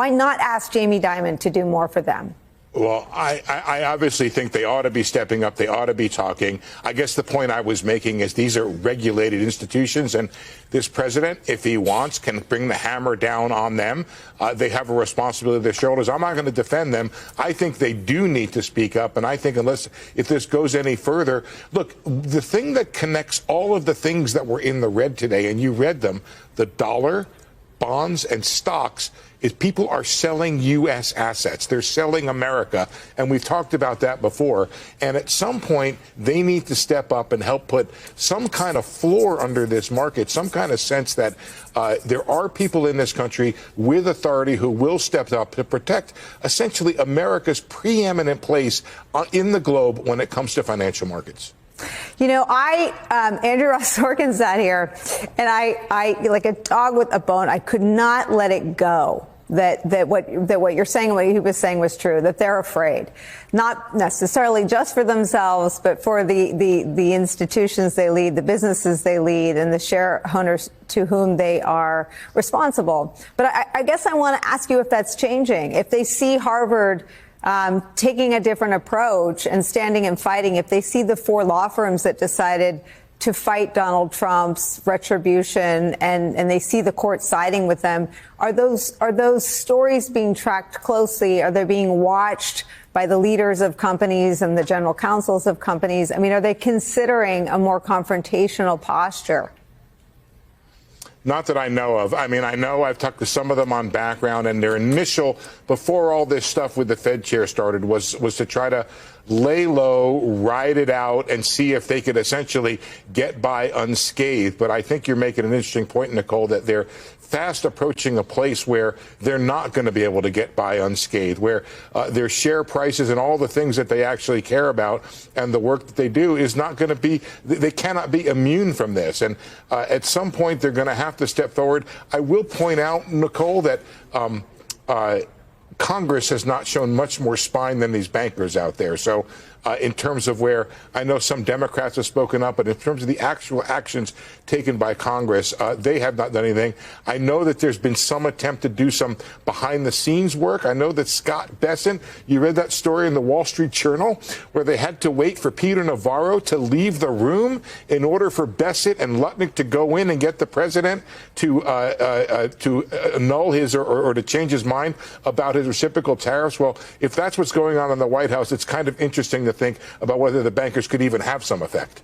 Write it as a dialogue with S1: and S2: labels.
S1: Why not ask Jamie Dimon to do more for them?
S2: Well, I obviously think they ought to be stepping up. They ought to be talking. I guess the point I was making is these are regulated institutions, and this president, if he wants, can bring the hammer down on them. They have a responsibility to their shareholders. I'm not going to defend them. I think they do need to speak up, and I think if this goes any further, look, the thing that connects all of the things that were in the red today, and you read them, the dollar, bonds, and stocks, is people are selling U.S. assets. They're selling America, and we've talked about that before. And at some point, they need to step up and help put some kind of floor under this market, some kind of sense that there are people in this country with authority who will step up to protect essentially America's preeminent place in the globe when it comes to financial markets.
S1: You know, Andrew Ross Sorkin sat here, and I like a dog with a bone. I could not let it go that what you're saying, what he was saying was true, that they're afraid, not necessarily just for themselves, but for the institutions they lead, the businesses they lead, and the shareholders to whom they are responsible. But I guess I want to ask you if that's changing, if they see Harvard taking a different approach and standing and fighting, if they see the 4 law firms that decided to fight Donald Trump's retribution and they see the court siding with them, are those stories being tracked closely? Are they being watched by the leaders of companies and the general counsels of companies? I mean, are they considering a more confrontational posture?
S2: Not that I know of. I mean, I know I've talked to some of them on background, and their initial, before all this stuff with the Fed chair started, was to try to lay low, ride it out, and see if they could essentially get by unscathed. But I think you're making an interesting point, Nicole, that they're fast approaching a place where they're not going to be able to get by unscathed, where their share prices and all the things that they actually care about and the work that they do is not going to be, they cannot be immune from this. And at some point, they're going to have to step forward. I will point out, Nicole, that Congress has not shown much more spine than these bankers out there. So in terms of where I know some Democrats have spoken up, but in terms of the actual actions taken by Congress, they have not done anything. I know that there's been some attempt to do some behind the scenes work. I know that Scott Bessent, you read that story in the Wall Street Journal, where they had to wait for Peter Navarro to leave the room in order for Bessent and Lutnick to go in and get the president to annul his or to change his mind about his reciprocal tariffs. Well, if that's what's going on in the White House, it's kind of interesting to think about whether the bankers could even have some effect.